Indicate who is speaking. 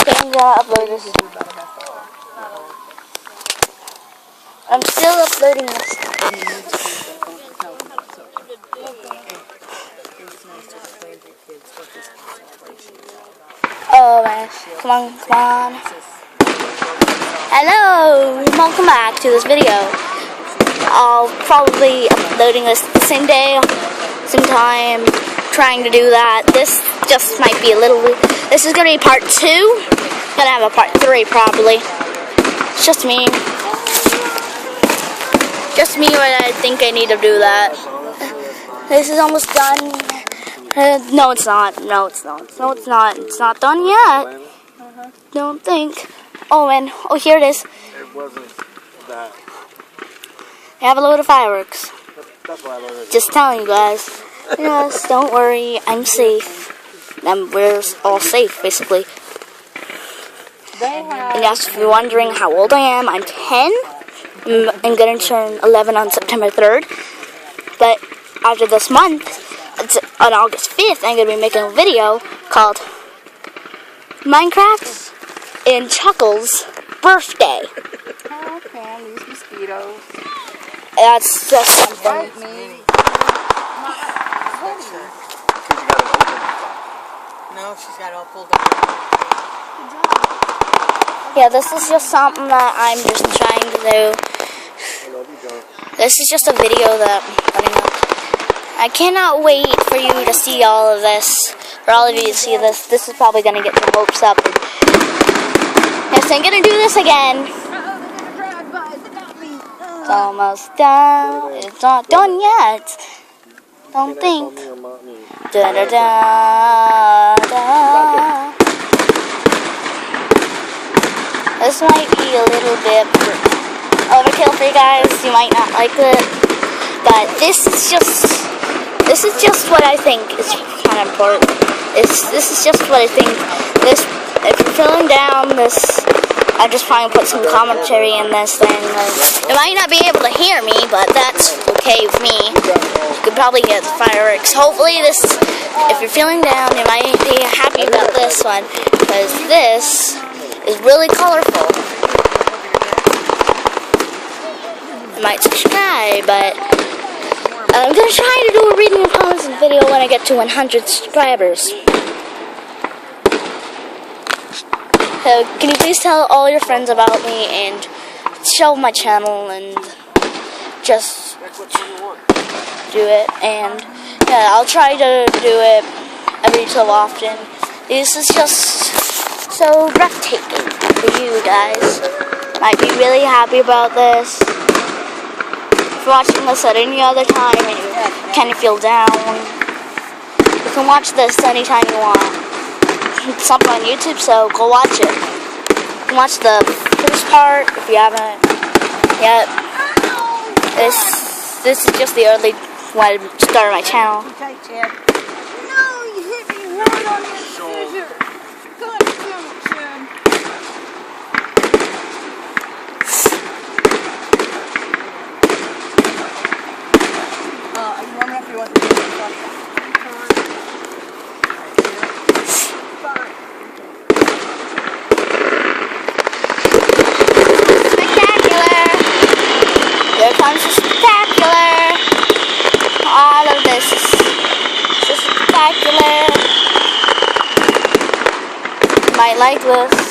Speaker 1: Okay, I'm gonna upload this. I'm still uploading this. Oh man, come on, come on. Hello, welcome back to this video. I'll probably uploading this the same day, same time, trying to do that. This just might be a little, this is gonna be part 2. Gonna have a part 3 probably. It's just me. Just me when I think I need to do that. This is almost done. No, it's not. No, it's not. No, it's not. It's not done yet. Don't think. Oh, man. Oh, here it is.
Speaker 2: It wasn't that.
Speaker 1: I have a load of fireworks.
Speaker 2: That's why I loaded it.
Speaker 1: Just telling you guys. Yes, don't worry. I'm safe. And we're all safe, basically. And yes, if you're wondering how old I am, I'm 10. I'm going to turn 11 on September 3rd. But after this month, on August 5th, I'm going to be making a video called Minecraft and Chuckles' Birthday.
Speaker 3: Okay, these mosquitoes.
Speaker 1: That's just something.
Speaker 3: Bite me. No, she's got it all pulled up.
Speaker 1: Yeah, this is just something that I'm just trying to do. This is just a video that I'm putting up. I cannot wait for you to see all of this. For all of you to see this. This is probably going to get your hopes up. Yes, I'm going to do this again. It's almost done. It's not done yet. Don't think. Da da da da. This might be a little bit overkill for you guys. You might not like it, but this is just what I think is kind of important. This is just what I think. This, if you're feeling down, I'm just trying to put some commentary in this thing. You might not be able to hear me, but that's okay with me. You could probably get the fireworks. Hopefully this, if you're feeling down, you might be happy about this one, because this is really colorful. You might subscribe, but I'm going to try to do a reading of comments video when I get to 100 subscribers. So can you please tell all your friends about me and show my channel and just do it. And yeah, I'll try to do it every so often. This is just so breathtaking for you guys. Might be really happy about this. If you're watching this at any other time and you kind of feel down, you can watch this anytime you want. It's up on YouTube, so go watch it. You can watch the first part if you haven't yet. This is just the early when I started my channel.
Speaker 3: Okay, Chad. No, you hit me right on the scissor. God damn it, Chad. You want me if you want to do it?
Speaker 1: Here comes the spectacular. All of this is spectacular. You might like this.